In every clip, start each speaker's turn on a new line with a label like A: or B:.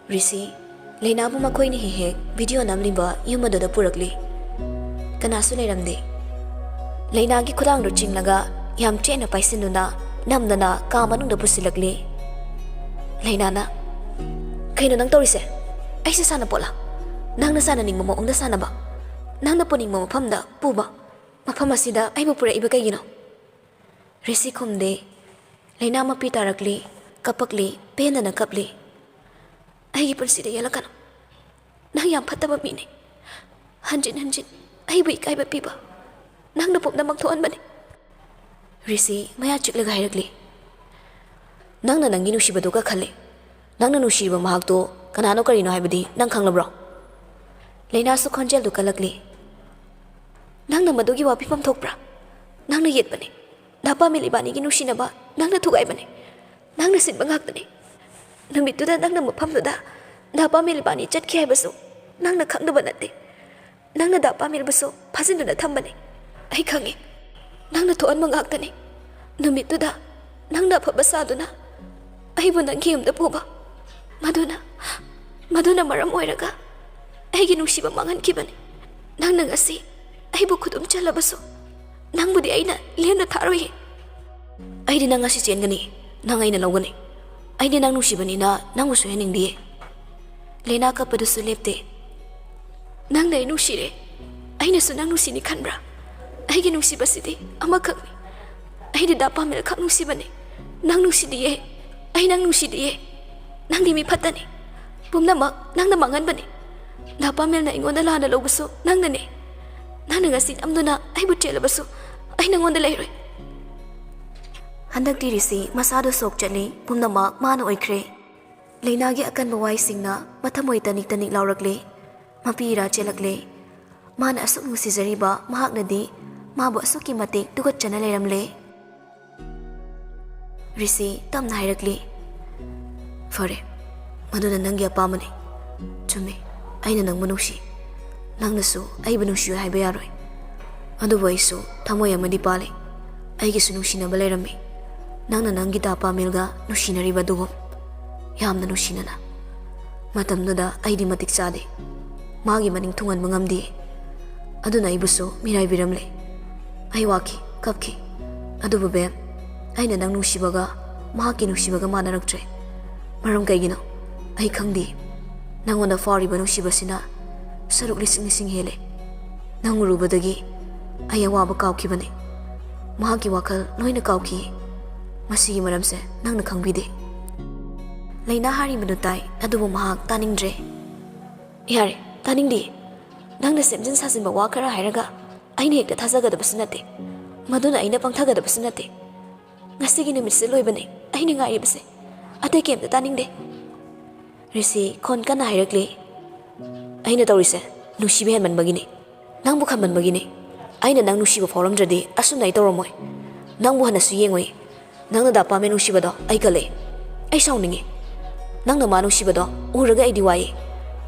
A: Risi, Lena bu makoy ni hihek video namliba yumadoda purakli. Kanasu leiramde. Lena gi khudang ro chinglaga yam chena paisinuna namdana ka manung da pusilakli. Lena na kaino nang torise. Ai sa sana pola. Nang na sana ning mo ong da sana ba. Nang na puning mo mapamda puba. Mapam asida ai mo pura iba kayino. Risi khumde. Lena mapitarakli kapakli pena na kapli. Ai punsida yalakano. Nang yam fataba mini. Hanjin ai bu ikai ba piba. Nang na pop na magtuan ba ni. Risi maya chiklaga hairagli. Nang na nang ginushibado ka khale. Nang na nushiba mahagto kanano karino haibadi nang khanglabro. Lena su khonjel du kalakli. Nang na madugi wapi pam thokpra. Nang na yet bani. Dapa milibani ginushina ba nang na thugai bani. Nang na sin bangak tani. Namit tu da nang na mapam tu da. Dapa milibani chat kya basu. Nang na khang da banate. Nang na dapa mil basu phasin du na tham bani. Ai khangi. Nang na thuan mangak tani. Namit tu da nang na phabasa du na. Ai bu nang giyam da puba. Maduna maram oiraga. Ai gi nungsiba mangan kibani. Nang na ngasi ai bu khudum chalabasu. Nang budi aina lena tharoi. Ai di nang ngasi chengani. Nang aina logani. Ai di nang nungsibani na nang usu hening di. Lena ka padu lepte. Nang na nungsire. Aina su nang nungsini khanbra. Ai gi nungsiba sidi ama khakni. Ai di dapa mel khak nungsibani. Nang nungsidi ai nang nungsidi nang di mi phatani. Pumna mak nang na mangan bani. Dapa mel na ingon da lana lobasu nang na ne. Nang na ngasi amduna ai bu chelabasu. Ai nangon da leiroi. Handak dirisi masado sok chali pumna mak mana oikre. Lena gi akan bawai singna mathamoi tanik laurakle. Mapira chelakle. Mana asuk nusizariba mahak na di mabu asuki matik tugat chana leiramle. Risi tamna hairakli. Fare, maduna nangi apamani. Chumi, aina nang manushi. Nang nasu ai banushi hai bayaroi. Adu waisu thamoy amadi pale. Ai gi sunushi na balerami. Nang na nangi ta pamilga nushinari badugom. Yamna nushinana. Matamnuda ai di matik sade. Magi maning thungan mangamdi. Aduna ibusu mirai biramle. Ai waki, kapki. Adu bubem. Aina nang nushibaga, mahaki nushibaga manaraktre. Maram kaigino, ai khangdi. Nangona fariba nushibasina, saruk lising hele. Nang urubadagi, ai awaba kaukibane. Mahaki wakal loina kauki. Masigi maramse nangna khangbide. Lena hari manutai adubu mahak taningdre. Yare, taningdi. Nangna semjin sasinba wakara hairaga, aina hekta thajagadabas nate. Maduna aina pangthagadabas nate. Ngasigi numitse loibane aina ngairibase atai kemta taningde. Risi khon kana hairakle. Aina tawrise nusibe han manbagini. Nangbu khan manbagini. Aina nang nusiba foramdradi asunai tawramoy. Nangbu hanasu yengoi. Nangna da pame nusibado ai kale. Ai sauningi. Nangna ma nusibado uraga ai diwai.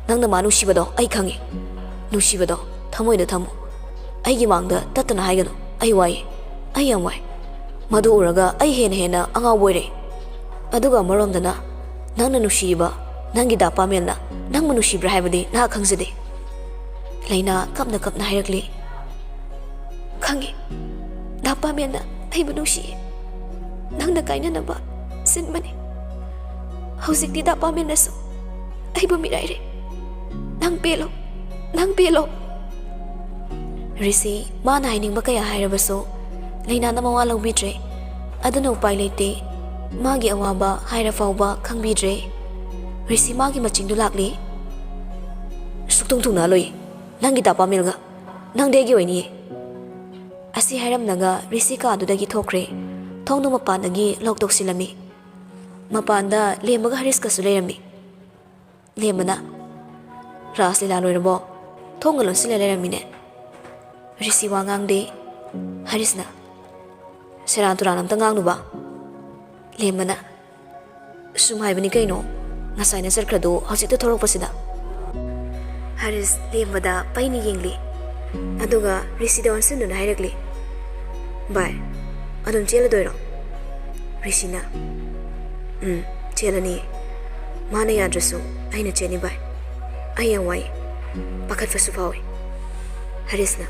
A: Nangna ma nusibado ai khangi. Nusibado thamoi da thamu. Ai gi mangda tatana haigano. Ai wai. Ai yamwai. Madu uraga ai hena anga boire. Aduga maromdana nangna nushiba nangi da pamelna nang manushibra haibadi na khangzade. Lena kapna hairakli. Khangi. Da pamelna ai banushi. Nangna kaina naba sinbani. Hausikti da pamelna so. Ai bu miraire. Nang pelo. Risi mana haining bakaya hairabaso. Lena na mawa laubidre. Aduna upai leite. Magi awaba haira fauba khangbidre. Risi magi machingdu lakli. Suktung thungna loi. Nangi da pamilga. Nang degi oini. Asi hairam naga Risi ka adudagi thokre. Thongnu mapandagi loktok silami. Mapanda lemaga Haris kasu leirami. Lemana. Ras lila loirabo. Thongalon sila leiramine. Risi wangang de. Harisna. Seran turanam tangang nuba. Lemana. Sumai bani kaino. Ngasai na sarkrado hausikta thorokpasida. Haris lemada paini yengli. Aduga Risi da onsen duna hairakli. Bye. Adum chela doiro. Risi na. Chela ni. Mana yadrasu ꯑꯩꯅ ꯆꯦꯅꯤ ꯚꯥꯏ ꯑꯩ ꯌꯥꯝ ꯋꯥꯏ ꯄꯥꯈꯠꯄꯁꯨ ꯐꯥꯎꯏ ꯍꯔꯤꯁꯅ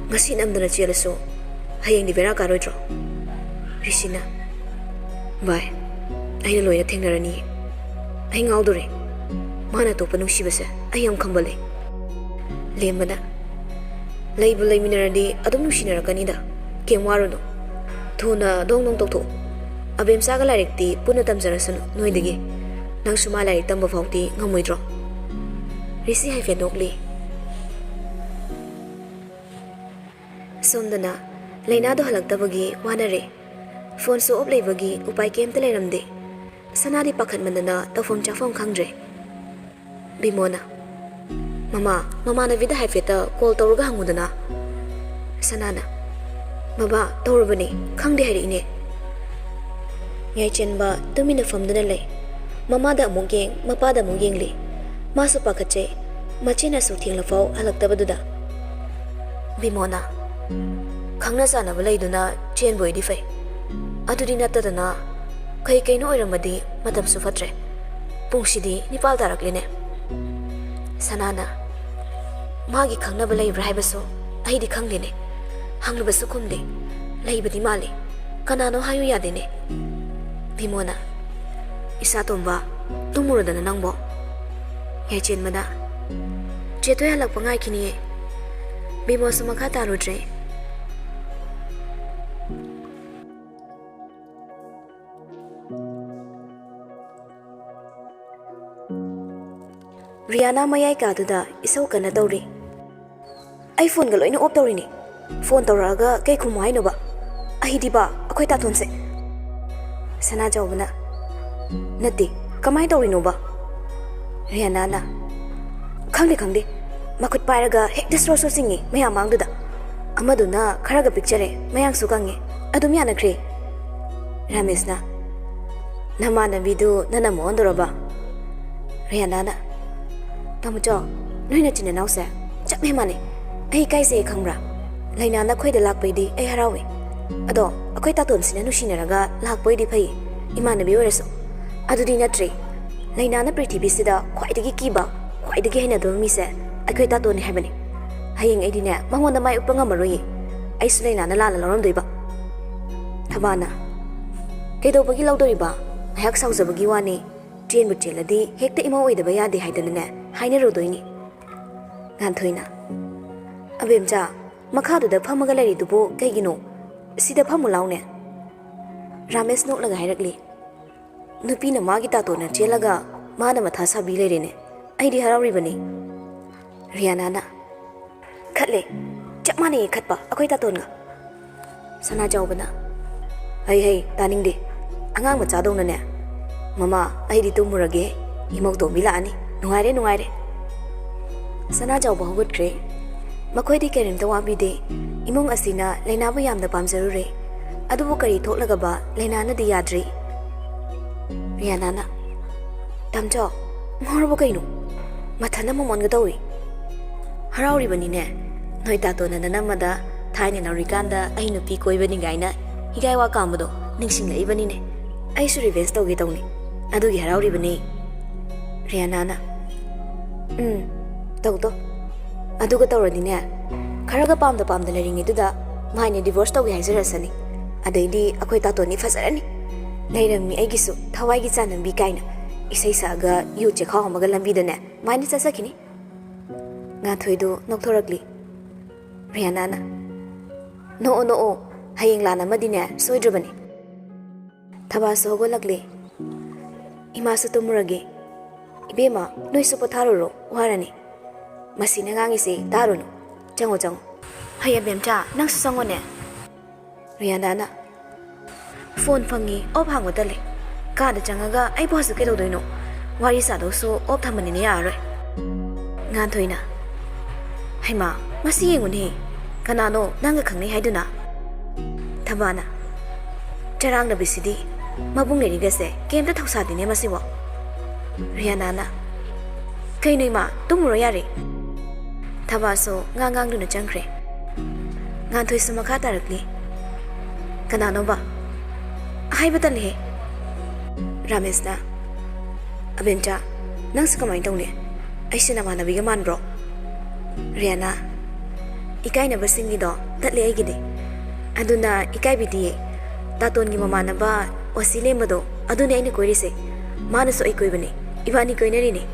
A: ngasi namdana chelaso hayeng di bera karoidro Rishina bai aina loina thengnarani ai ngaudore mana to panusi base ai yam khambale lembana leibu leiminaradi adum nusinara da kemwaruno thuna dong dong tokto abem saga larekti puna tamjarasanu noidegi nang suma larik tamba fauti ngamoidro Rishi hai fedokli somdana leina do halaktabagi wanare phone so op leibagi upai kemte leiramde sanadi pakhat mandana tofom chafom khangre bimona mama na vida haifeta call tawruga hangudana sanana baba tawrubani khangde hari ine ngai chenba tumina famdana lei mama da amugeng mapa da amugeng le masu pakhache machina su thingla fau halaktabaduda bimona khangna sanaba leiduna chen boidi fai adudi natadana kai kaino oiramadi matam su fatre pungsidi nipal darakline sanana magi khangnaba leibra haibaso aidi khanglene hanglabasu khumde leibadi male kanano hayu yadene bimona isa tomba tumuradana nangbo yachen mana chetoy halak pangai khiniye bimo sumakha tarudre Rihanna mayai kaduda isau kana tawri ai phone ga loina op tawrini phone tawraga kai khumai no ba ahidi ba akhoi ta thonse sana jawbana nati kamai tawri no ba Rihanna na khangde makut pairaga hekta so singi maya mangduda amaduna kharaga picture mayang sukange adum yana khre Ramesna namana vidu nana mondoroba Rihanna na tamucho noina chine nause chapme mane ai kai se khangra laina na khoi da lakpai di ai harawe ado akhoi ta ton sina nusinaraga lakpai di phai imana bi oreso adudi natre laina na prithvi sida khoi dagi kiba khoi dagi hena do mi se akhoi ta ton hebani hayeng ai dine mangon na mai upanga maroi ai su laina na la la lorom doiba thabana kedo bagi lawdoriba hayak saujabagi wani train bu cheladi hekta ima oidaba yade haidana haina rodoini nganthoi abemcha makhadu da phamaga lari dubo kaigino sida phamu laune Ramesh nok laga hairakli nupi na magi ta to na chelaga mana matha sabi lerene aidi harawri bani Rihanna na khatle chapmane khatpa akoi ta ton ga sana jawbana hei taningde angang macha dong na ne mama aidi tumurage imok do milani nungaire sana jawba hogutre makhoi di kerim tawabi de imong asina leina bu yamda pamjarure adubu kari thoklaga ba leina na di yadri Rihanna na tamjo ngorbo kaino mathana momon ga tawi harawri bani ne noi ta to na namada thaine na rikanda ai nupi koi bani gaina higai wa kamdo ningsing lei bani ne ai su revenge to ge tawni adugi harawri bani Rihanna na tawdo aduga tawradine kharaga pamda leringi duda maine divorce tawgi haizarasani adaidi akhoi ta toni fazarani leirami aigisu thawai gi chanambi kaina isai saga yu che khaw maga lambi dane maine chasakini nga thoidu nokthoragli Rihanna na no hayeng lana madine soidrabani thaba sogo lagli imasu tumurage ibema noisu potharoro warani masina ngangi se daruno chango haya bemcha nang sangone Rihanna na phone phangi op hango dale ka da changaga ai boss ke doino wari sa do so op thamani ne yaroi ngan thoina haima masi yengune kanano nanga khangnei haiduna thabana charang na bisidi mabung ne rigase kemta thausa dine masiwo Rihanna na kainoi ma tumuro yare thabaso ngangang duna changkre ngan thoi sumakha tarakli kanano ba hai batale Ramesh na abemcha Nang sa kamay tong ni, ay sinamanabi man bro. Rihanna, ikay na basing nido, tatli ay gidi. Aduna ikay biti, taton gi mama na ba, o sile mado, aduna ay ni koy rise. Mana so ay koy bani, iba ni koy na rin eh.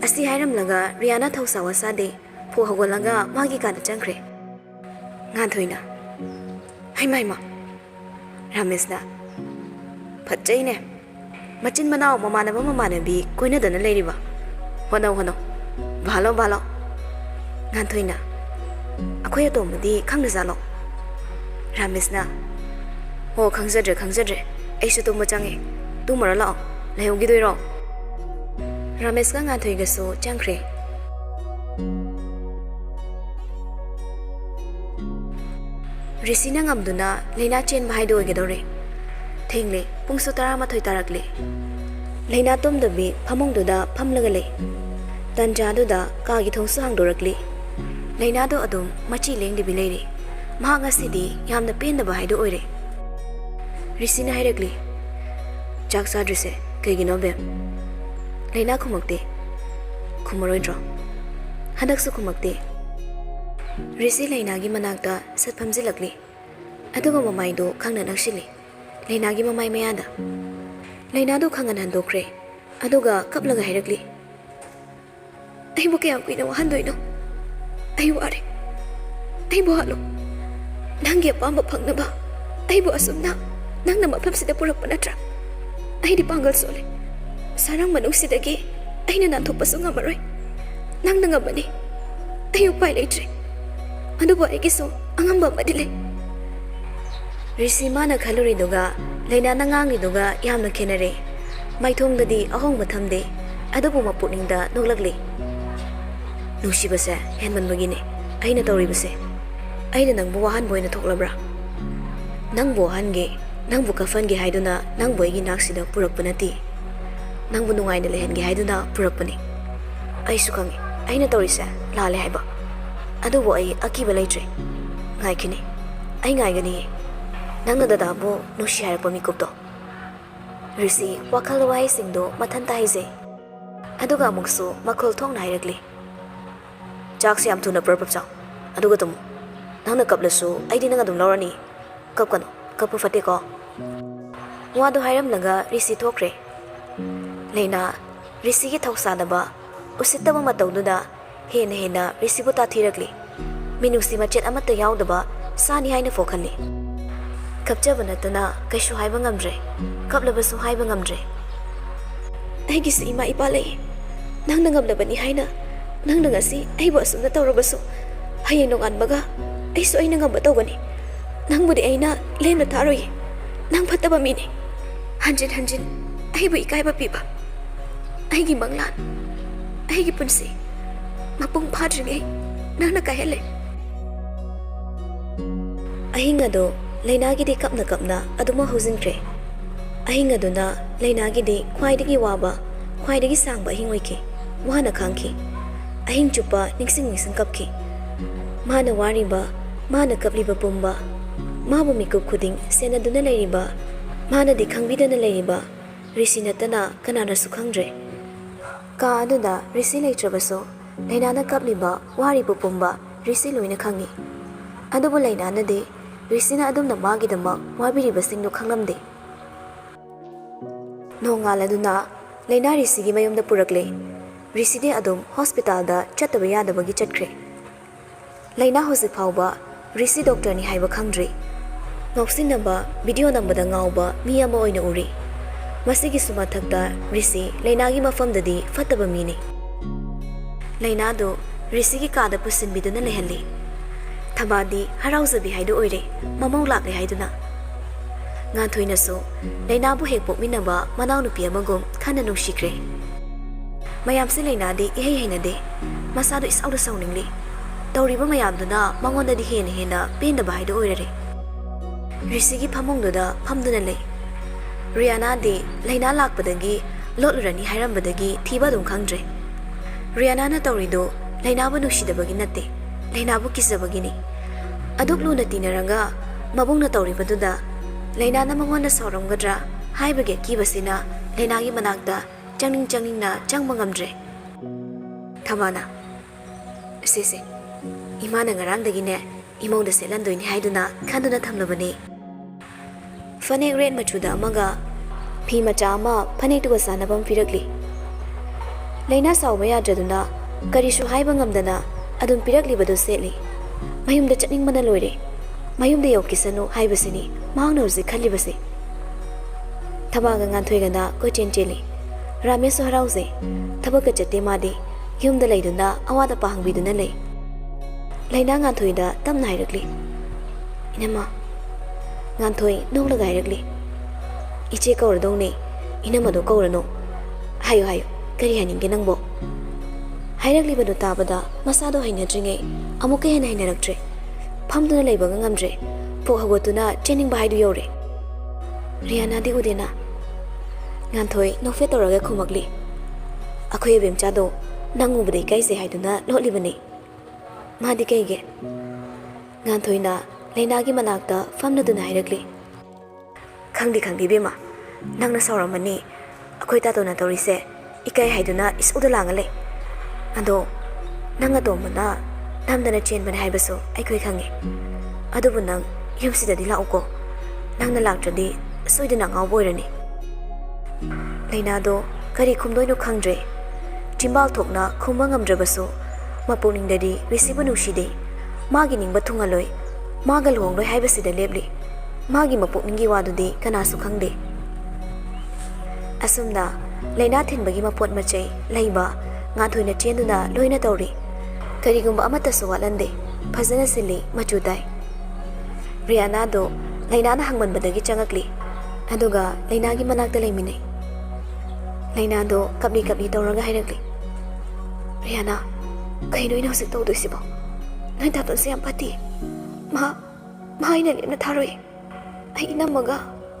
A: Asi hairam laga Rihanna thau sawa sa de, po hagwalaga magi ka na changkre. Ngan thoy na. Hay may ma. Rames na. Patjay ne. Machin manaw mamanabi koy na dana lady ba. Hono. Balo. Ngan thoy na. Akoy ato madi khang na zalo. Rames na. Ho khangsadre. Ai su to mo change. Tu mara lao. Leong gi doi ro. Rames ka ngan thoy ga so changkre. Risina ngamduna leina chen bahai do gedore thengle pungsu tara ma thoi tarakle leina tom dabi phamong duda phamlaga le tanja duda ka gi thongsu hangdorakle leina do adum machi leng de bilere mahanga sidi yamna pen da bahai do oire Risina hairakle jaksa drise kegino be leina khumakte khumoroi dro hadak su khumakte Risi Leina gi manakta satphamji lakli aduga mamai do khangna nakshili Leina gi mamai mayada Leina do khangan handokre aduga kaplaga hairakli ai bo kya kuina handoino ai ware ai bo halo nangi pamba phangna ba ai bo asumna nangna mafam sida purak panatra ai di pangal sole sarang manung sidagi aina na thopasu ngamaroi nangna ngabani ai upai leitre adubo aigiso angamba madile Risi mana khaluri duga leina nangangi duga yamna khenare maithong dadi ahong mathamde adubo maputningda noglagli nushibase henman bagine aina tawribase aina nangbu wahan boina thoklabra nangbu hange nangbu kafange haiduna nangbu igi naksida purakpanati nangbu nungaina lehenge haiduna purakpani aisu khangi aina tawrise lale haiba adubo ai akiba leitre ngaikini ai ngaigani nangna dadabo nushi harpa mikupto Risi wakal wai singdo mathanta hize aduga muksu makhol thong nairakli jaksi am thuna purpap chaw aduga tum nangna kaplasu aidi nanga dum lorani kapkano kapu fate ko wadu hairam laga Risi thokre leina Risi gi thausa daba usittaba matawduda hena Risi bu ta thirakli minusi machet amata yaudaba sani haina fokhalli kapjaba natana kaishu haiba ngamdre kaplabasu haiba ngamdre aigi si ima ipa lei nangna ngamlabani haina nangna ngasi aiba asumna tawrabasu hayeng nong anbaga aisu aina ngamba tawgani nangbudi aina lemna tharoi nang phattaba mini hanjin aibu ikaiba piba aigi manglan aigi punsi mapung phadringai nangna kahele ahinga do Leina gi de kapna aduma hojinkre ahinga duna Leina gi de khwaidagi waba khwaidagi sangba hingoike wana khangki ahing chupa ningsing kapki mana wariba mana kapliba pumba mabu mikup khuding sena duna leiriba mana di khangbidana leiriba Risi natana kanana su khangdre ka aduda Risi leitrabaso Leina na kapliba wariba pumba Risi loina khangi adubo Leina na de Risina adum na magi dama wabiri basing do khanglamde no ngala duna Leina Risi gi mayum da purakle Risi de adum hospital da chataba yadaba gi chatkre Leina hosi phawba Risi doctor ni haiba khangdre ngoksin namba video namba da ngawba mi ama oina uri masigi suma thakta Risi Leina gi mafam dadi fataba mini Leina do Risi gi kada pusin biduna lehalli Thabadi harauzabi haidu oire mamau lakle haiduna nga thoina so Leina bu hek pokminaba manau nupi amagom khana nushikre mayam se Leina de ihei heina de masadu isauda sauningli tawriba mayam duna mangonda di hena penda ba haidu oire Risi gi phamong doda phamduna le Rihanna de Leina lakpadagi lotlurani hairambadagi thiba dum khangdre Rihanna na tawrido Leina bu nushidabagi natte Leina bu kisabagini aduk luna tinaranga mabungna tawribaduda Leina na mangonda sauramgadra haibage kibasina Leina gi manakta ꯆꯪꯅꯤꯡꯅ ꯆꯪꯕ ꯉꯝꯗ꯭ꯔꯦ ꯊꯃꯥꯅ ꯁꯤꯁꯦ ꯏꯃꯥꯅ ꯉꯔꯥꯡꯗꯒꯤꯅꯦ ꯏꯃꯧꯗ ꯁꯦꯠꯍꯟꯗꯣꯏꯅꯤ ꯍꯥꯏꯗꯨꯅ ꯈꯟꯗꯨꯅ ꯊꯝꯂꯕꯅꯤ ꯐꯅꯦꯛ rate ꯃꯆꯨꯗ ꯑꯃꯒ ꯐꯤ ꯃꯆꯥ ꯑꯃ ꯐꯅꯦꯛꯇꯨꯒ ꯆꯥꯟꯅꯕ ꯑꯃ ꯄꯤꯔꯛꯂꯤ ꯂꯩꯅꯥ ꯁꯥꯎꯕ ꯌꯥꯗ꯭ꯔꯗꯨꯅ ꯀꯔꯤꯁꯨ ꯍꯥꯏꯕ ꯉꯝꯗꯅ ꯑꯗꯨꯝ ꯄꯤꯔꯛꯂꯤꯕꯗꯨ ꯁꯦꯠꯂꯤ ꯃꯌꯨꯝꯗ ꯆꯠꯅꯤꯡꯕꯅ ꯂꯣꯏꯔꯦ ꯃꯌꯨꯝꯗ ꯌꯧꯈꯤꯁꯅꯨ ꯍꯥꯏꯕꯁꯤꯅꯤ ꯃꯍꯥꯛꯅ ꯍꯧꯖꯤꯛ ꯈꯜꯂꯤꯕꯁꯦ ꯊꯕꯥꯒ ꯉꯥꯟꯊꯣꯏꯒꯅ ꯀꯣꯏꯆꯦꯟ ꯆꯦꯜꯂꯤ ꯔꯥꯃꯦꯁꯁꯨ ꯍꯔꯥꯎꯖꯩ ꯊꯕꯛꯀ ꯆꯠꯇꯦ ꯃꯥꯗꯤ ꯌꯨꯝꯗ ꯂꯩꯗꯨꯅ ꯑꯋꯥꯠ ꯑꯄꯥ ꯍꯪꯕꯤꯗꯨꯅ ꯂꯩ ꯂꯩꯅꯥ ꯉꯥꯟꯊꯣꯏꯗ ꯇꯞꯅ ꯍꯥꯏꯔꯛꯂꯤ ꯏꯅꯝꯃ ꯉꯥꯟꯊꯣꯏ ꯅꯣꯛꯂꯒ ꯍꯥꯏꯔꯛꯂꯤ ꯏꯆꯦ ꯀꯧꯔꯗꯧꯅꯦ ꯏꯅꯝꯃꯗꯣ ꯀꯧꯔꯅꯨ ꯍꯥꯏꯌꯨ ꯀꯔꯤ ꯍꯥꯏꯅꯤꯡꯒꯦ ꯅꯪꯕꯣ ꯍꯥꯏꯔꯛꯂꯤꯕꯗꯨ ꯇꯥꯕꯗ ꯃꯁꯥꯗꯣ ꯍꯩꯅꯗ꯭ꯔꯤꯉꯩ ꯑꯃꯨꯛꯀ ꯍꯦꯟꯅ ꯍꯩꯅꯔꯛꯇ꯭ꯔꯦ ꯐꯝꯗꯨꯅ ꯂꯩꯕꯒ ꯉꯝꯗ꯭ꯔꯦ ꯄꯣꯛ ꯍꯧꯒꯠꯇꯨꯅ ꯆꯦꯟꯅꯤꯡꯕ ꯍꯥꯏꯗꯨ ꯌꯧꯔꯦ ꯔꯤꯌꯥꯅꯥꯗꯤ ꯎꯗꯦꯅ ꯉꯥꯟꯊꯣꯏ ꯅꯣꯛꯐꯦꯠ ꯇꯧꯔꯒ ꯈꯨꯝꯃꯛꯂꯤ ꯑꯩꯈꯣꯏ ꯑꯕꯦꯝꯆꯥꯗꯣ ꯅꯪ ꯎꯕꯗ ꯏꯀꯥꯏꯖꯩ ꯍꯥꯏꯗꯨꯅ ꯂꯣꯠꯂꯤꯕꯅꯤ ꯃꯥꯗꯤ ꯀꯩꯒꯤ ꯉꯥꯟꯊꯣꯏꯅ ꯂꯩꯅꯥꯒꯤ ꯃꯅꯥꯛꯇ ꯐꯝꯂꯗꯨꯅ ꯍꯥꯏꯔꯛꯂꯤ ꯈꯪꯗꯦ ꯏꯕꯦꯝꯃ ꯅꯪꯅ ꯁꯥꯎꯔꯝꯃꯅꯤ ꯑꯩꯈꯣꯏ ꯇꯥꯇꯣꯅ ꯇꯧꯔꯤꯁꯦ ꯏꯀꯥꯏ ꯍꯥꯏꯗꯨꯅ ꯏꯁꯧꯗ ꯂꯥꯡꯉ ꯂꯩ ꯑꯗꯣ ꯅꯪ ꯑꯇꯣꯝꯕꯅ ꯅꯝꯗꯅ ꯆꯦꯟꯕꯅꯦ ꯍꯥꯏꯕꯁꯨ ꯑꯩꯈꯣꯏ ꯈꯪꯉꯤ ꯑꯗꯨꯕꯨ ꯅꯪ ꯌꯨꯝꯁꯤꯗꯗꯤ ꯂꯥꯛꯎꯀꯣ ꯅꯪꯅ ꯂꯥꯛꯇ꯭ꯔꯗꯤ ꯁꯣꯏꯗꯅ ꯑꯉꯥꯎꯕ ꯑꯣꯏꯔꯅꯤ ꯂꯩꯅꯥꯗꯣ ꯀꯔꯤ ꯈꯨꯝꯗꯣꯏꯅꯣ ꯈꯪꯗ꯭ꯔꯦ ꯆꯤꯝꯕꯥꯜ ꯊꯣꯛꯅ ꯈꯨꯝꯕ ꯉꯝꯗ꯭ꯔꯕꯁꯨ ꯃꯄꯨꯛꯅꯤꯡꯗꯗꯤ ꯔꯤꯁꯤꯕꯨ ꯅꯨꯡꯁꯤꯗꯦ ꯃꯥꯒꯤ ꯅꯤꯡꯕ ꯊꯨꯡꯍꯜꯂꯣꯏ ꯃꯥꯒ ꯂꯨꯍꯣꯡꯂꯣꯏ ꯍꯥꯏꯕꯁꯤꯗ ꯂꯦꯞꯂꯤ ꯃꯥꯒꯤ ꯃꯄꯨꯛꯅꯤꯡꯒꯤ ꯋꯥꯗꯨꯗꯤ ꯀꯅꯥꯁꯨ ꯈꯪꯗꯦ ꯑꯁꯨꯝꯅ ꯂꯩꯅꯥ ꯊꯤꯟꯕꯒꯤ ꯃꯄꯣꯠ ꯃꯆꯩ ꯂꯩꯕ ꯉꯥꯟꯊꯣꯏꯅ ꯆꯦꯟꯗꯨꯅ ꯂꯣꯏꯅ ꯇꯧꯔꯤ ꯀꯔꯤꯒꯨꯝꯕ ꯑꯃꯠꯇꯁꯨ ꯋꯥꯠꯍꯟꯗꯦ ꯐꯖꯅ ꯁꯤꯜꯂꯤ ꯃꯆꯨ ꯇꯥꯏ ꯔꯤꯌꯥꯅꯥꯗꯣ ꯂꯩꯅꯥꯅ ꯍꯪꯃꯟꯕꯗꯒꯤ ꯆꯪꯉꯛꯂꯤ ꯑꯗꯨꯒ ꯂꯩꯅꯥꯒꯤ ꯃꯅꯥꯛꯇ ꯂꯩꯃꯤꯟꯅꯩ ꯂꯩꯅꯥꯗꯣ ꯀꯞꯂꯤ ꯇꯧꯔꯒ ꯍꯥꯏꯔꯛꯂꯤ ꯔꯤꯌꯥꯅꯥ ꯀꯩꯅꯣ ꯑꯩꯅ ꯍꯧꯖꯤꯛ ꯇꯧꯗꯣꯏꯁꯤꯕꯣ ꯅꯣꯏ ꯇꯥꯇꯣꯟꯁꯦ ꯌꯥꯝ ꯐꯠꯇꯦ ꯃꯥ ꯑꯩꯅ ꯂꯦꯞꯅ ꯊꯥꯔꯣꯏ ꯑꯩ ꯏꯅꯝꯃꯒ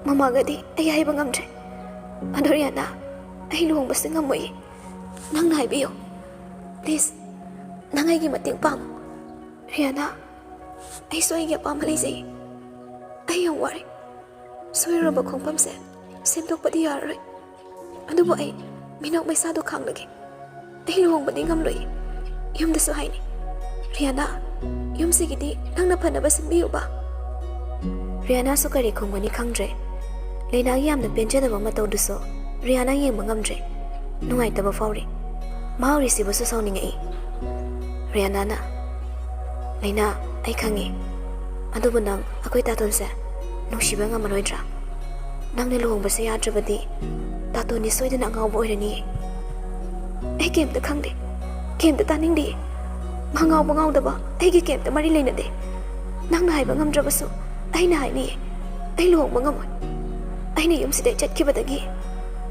A: ꯃꯃꯥꯒꯗꯤ ꯑꯩ ꯍꯥꯏꯕ ꯉꯝꯗ꯭ꯔꯦ ꯑꯗꯣ ꯔꯤꯌꯥꯅꯥ ꯑꯩ ꯂꯨꯍꯣꯡꯕꯁꯦ ꯉꯝꯃꯣꯏꯌꯦ ꯅꯪꯅ ꯍꯥꯏꯕꯤꯌꯣ ꯄ꯭ꯂꯤꯖ ꯅꯪ ꯑꯩꯒꯤ ꯃꯇꯦꯡ ꯄꯥꯡꯉꯨ ꯔꯤꯌꯥꯅꯥ ꯑꯩꯁꯨ ꯑꯩꯒꯤ ꯑꯄꯥꯝꯕ ꯂꯩꯖꯩ ꯑꯩ ꯌꯥꯝ ꯋꯥꯔꯦ ꯁꯣꯏꯔꯨꯔꯕ ꯈꯣꯡꯐꯝꯁꯦ ꯁꯦꯝꯗꯣꯛꯄꯗꯤ ꯌꯥꯔꯔꯣꯏ ꯑꯗꯨꯕꯨ ꯑꯩ ꯃꯤꯅꯣꯛ ꯃꯩꯁꯥꯗꯣ ꯈꯥꯡꯂꯒꯦ ꯑꯩ ꯂꯨꯍꯣꯡꯕꯗꯤ ꯉꯝꯂꯣꯏ ꯌꯨꯝꯗꯁꯨ ꯍꯥꯏꯅꯤ ꯔꯤꯌꯥꯅꯥ ꯌꯨꯝꯁꯤꯒꯤꯗꯤ ꯅꯪꯅ ꯐꯅꯕ ꯁꯤꯟꯕꯤꯌꯨꯕ ꯔꯤꯌꯥꯅꯥꯁꯨ ꯀꯔꯤ ꯈꯨꯝꯒꯅꯤ ꯈꯪꯗ꯭ꯔꯦ ꯂꯩꯅꯥꯒꯤ ꯌꯥꯝꯅ ꯄꯦꯟꯖꯗꯕ ꯃꯇꯧꯗꯨꯁꯨ ꯔꯤꯌꯥꯅꯥ ꯌꯦꯡꯕ ꯉꯝꯗ꯭ꯔꯦ ꯅꯨꯡꯉꯥꯏꯇꯕ ꯐꯥꯎꯔꯤ ꯃꯍꯥꯛ ꯔꯤꯁꯤꯕꯨꯁꯨ ꯁꯥꯎꯅꯤꯡꯉꯛꯏ ꯔꯤꯌꯥꯅꯥꯅ ꯂꯩꯅꯥ ꯑꯩ ꯈꯪꯉꯤ ꯑꯗꯨꯕꯨ ꯅꯪ ꯑꯩꯈꯣꯏ ꯇꯥꯇꯣꯟꯁꯦ ꯅꯨꯡꯁꯤꯕ ꯉꯝꯃꯔꯣꯏꯗ꯭ꯔꯥ ꯅꯪꯅ ꯂꯨꯍꯣꯡꯕꯁꯦ ꯌꯥꯗ꯭ꯔꯕꯗꯤ ꯇꯥꯇꯣꯟꯗꯤ ꯁꯣꯏꯗꯅ ꯑꯉꯥꯎꯕ ꯑꯣꯏꯔꯅꯤꯌꯦ ꯑꯩ ꯀꯩꯝꯇ ꯈꯪꯗꯦ ꯀꯩꯝꯇ ꯇꯥꯅꯤꯡꯗꯦ ꯃꯥ ꯉꯥꯎꯕ ꯉꯥꯎꯗꯕ ꯑꯩꯒꯤ ꯀꯩꯝꯇ ꯃꯔꯤ ꯂꯩꯅꯗꯦ ꯅꯪꯅ ꯍꯥꯏꯕ ꯉꯝꯗ꯭ꯔꯕꯁꯨ ꯑꯩꯅ ꯍꯥꯏꯅꯤꯌꯦ ꯑꯩ ꯂꯨꯍꯣꯡꯕ ꯉꯝꯃꯣꯏ ꯑꯩꯅ ꯌꯨꯝꯁꯤꯗ ꯆꯠꯈꯤꯕꯗꯒꯤ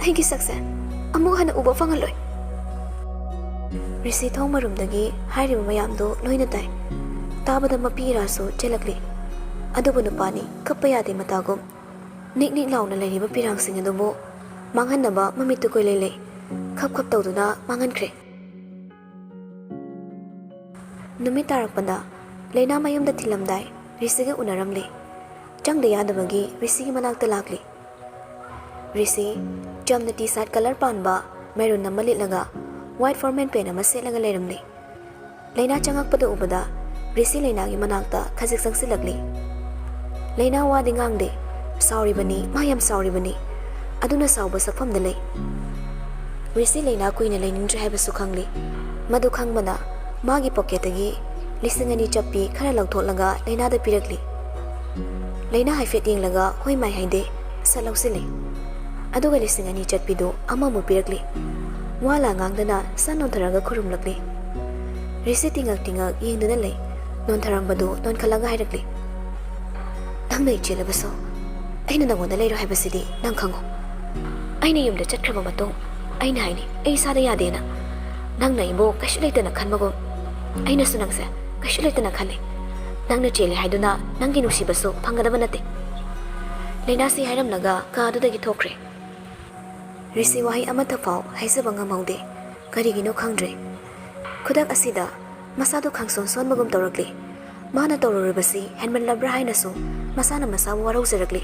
A: ꯑꯩꯒꯤ ꯁꯛꯁꯦ ꯑꯃꯨꯛ ꯍꯟꯅ ꯎꯕ ꯐꯪꯍꯜꯂꯣꯏ ꯔꯤꯁꯤ ꯊꯣꯡ ꯃꯔꯨꯝꯗꯒꯤ ꯍꯥꯏꯔꯤꯕ ꯃꯌꯥꯝꯗꯣ ꯂꯣꯏꯅ ꯇꯥꯏ ꯇꯥꯕꯗ ꯃꯄꯤꯔꯥꯁꯨ ꯆꯦꯜꯂꯛꯂꯤ ꯑꯗꯨꯕꯨ ꯅꯨꯄꯥꯅꯤ ꯀꯞꯄ ꯌꯥꯗꯦ ꯃꯇꯥꯒꯨꯝ ꯅꯤꯛ ꯂꯥꯎꯅ ꯂꯩꯔꯤꯕ ꯄꯤꯔꯥꯡꯁꯤꯡ ꯑꯗꯨꯕꯨ ꯃꯥꯡꯍꯟꯅꯕ ꯃꯃꯤꯠꯇꯨ ꯀꯣꯏꯂꯩ ꯈꯞ ꯇꯧꯗꯨꯅ ꯃꯥꯡꯍꯟꯈ꯭ꯔꯦ ꯅꯨꯃꯤꯠ ꯇꯥꯔꯛꯄꯗ ꯂꯩꯅꯥ ꯃꯌꯨꯝꯗ ꯊꯤꯜꯂꯝꯗꯥꯏ ꯔꯤꯁꯤꯒ ꯎꯅꯔꯝꯂꯤ ꯆꯪꯗ ꯌꯥꯗꯕꯒꯤ ꯔꯤꯁꯤꯒꯤ ꯃꯅꯥꯛꯇ ꯂꯥꯛꯂꯤ ꯔꯤꯁꯤ ꯆꯝꯅ ꯇꯤ ꯁꯥꯔꯠ ꯀꯂꯔ ꯄꯥꯟꯕ ꯃꯦꯔꯨꯟ ꯑꯃ ꯂꯤꯠꯂꯒ ꯋꯥꯏꯠ ꯐꯣꯔꯃꯦꯜ ꯄꯦꯟ ꯑꯃ ꯁꯦꯠꯂꯒ ꯂꯩꯔꯝꯂꯤ ꯂꯩꯅꯥ ꯆꯪꯉꯛꯄꯗ ꯎꯕꯗ ꯔꯤꯁꯤ ꯂꯩꯅꯥꯒꯤ ꯃꯅꯥꯛꯇ ꯈꯖꯤꯛ ꯆꯪꯁꯤꯜꯂꯛꯂꯤ ꯂꯩꯅꯥ ꯋꯥꯗꯤ ꯉꯥꯡꯗꯦ ꯁꯥꯎꯔꯤꯕꯅꯤ ꯃꯥ ꯌꯥꯝ ꯁꯥꯎꯔꯤꯕꯅꯤ ꯑꯗꯨꯅ ꯁꯥꯎꯕ ꯁꯛꯐꯝꯗ ꯂꯩ ꯔꯤꯁꯤ ꯂꯩꯅꯥ ꯀꯨꯏꯅ ꯂꯩꯅꯤꯡꯗ꯭ꯔꯦ ꯍꯥꯏꯕꯁꯨ ꯈꯪꯂꯤ ꯃꯗꯨ ꯈꯪꯕꯅ ꯃꯥꯒꯤ ꯄꯣꯀꯦꯠꯇꯒꯤ 2,000 ꯆꯞꯄꯤ ꯈꯔ ꯂꯧꯊꯣꯛꯂꯒ ꯂꯩꯅꯥꯗ ꯄꯤꯔꯛꯂꯤ ꯂꯩꯅꯥ ꯍꯥꯏꯐꯦꯠ ꯌꯦꯡꯂꯒ ꯍꯣꯏ ꯃꯥꯏ ꯍꯥꯏꯗꯦ ꯁꯠ ꯂꯧꯁꯤꯜꯂꯤ ꯑꯗꯨꯒ 2,000 ꯆꯠꯄꯤꯗꯨ ꯑꯃꯃꯨꯛ ꯄꯤꯔꯛꯂꯤ ꯋꯥꯂꯥ ꯉꯥꯡꯗꯅ ꯁꯟ ꯅꯣꯟꯊꯔꯒ ꯈꯨꯔꯨꯝꯂꯛꯂꯤ ꯔꯤꯁꯤ ꯇꯤꯡꯉꯛ ꯌꯦꯡꯗꯨꯅ ꯂꯩ ꯅꯣꯟꯊꯔꯝꯕꯗꯨ ꯅꯣꯟꯈꯠꯂꯒ ꯍꯥꯏꯔꯛꯂꯤ ꯅꯪꯅ ꯏꯆꯦꯜꯂꯕꯁꯨ ꯑꯩꯅ ꯅꯪꯉꯣꯟꯗ ꯂꯩꯔꯣ ꯍꯥꯏꯕꯁꯤꯗꯤ ꯅꯪ ꯈꯪꯉꯣ ꯑꯩꯅ ꯌꯨꯝꯗ ꯆꯠꯈ꯭ꯔꯕ ꯃꯇꯨꯡ ꯑꯩꯅ ꯍꯥꯏꯅꯤ ꯑꯩ ꯏꯁꯥꯗ ꯌꯥꯗꯦꯅ ꯅꯪꯅ ꯑꯩꯕꯨ ꯀꯩꯁꯨ ꯂꯩꯇꯅ ꯈꯟꯕꯒꯨꯝ ꯑꯩꯅꯁꯨ ꯅꯪꯁꯦ ꯀꯩꯁꯨ ꯂꯩꯇꯅ ꯈꯜꯂꯤ ꯅꯪꯅ ꯆꯦꯜꯂꯦ ꯍꯥꯏꯗꯨꯅ ꯅꯪꯒꯤ ꯅꯨꯡꯁꯤꯕꯁꯨ ꯐꯪꯒꯗꯕ ꯅꯠꯇꯦ ꯂꯩꯅꯥꯁꯤ ꯍꯥꯏꯔꯝꯂꯒ ꯀꯥꯗꯨꯗꯒꯤ ꯊꯣꯛꯈ꯭ꯔꯦ ꯔꯤꯁꯤ ꯋꯥꯍꯩ ꯑꯃꯠꯇ ꯐꯥꯎ ꯍꯥꯏꯖꯕ ꯉꯝꯍꯧꯗꯦ ꯀꯔꯤꯒꯤꯅꯣ ꯈꯪꯗ꯭ꯔꯦ ꯈꯨꯗꯛ ꯑꯁꯤꯗ ꯃꯁꯥꯗꯨ ꯈꯪꯁꯣꯟ ꯁꯣꯟꯕꯒꯨꯝ ꯇꯧꯔꯛꯂꯤ ꯃꯥꯅ ꯇꯧꯔꯨꯔꯤꯕꯁꯤ ꯍꯦꯟꯃꯟꯂꯕ꯭ꯔꯥ ꯍꯥꯏꯅꯁꯨ ꯃꯁꯥꯅ ꯃꯁꯥꯕꯨ ꯋꯥꯔꯧꯖꯔꯛꯂꯤ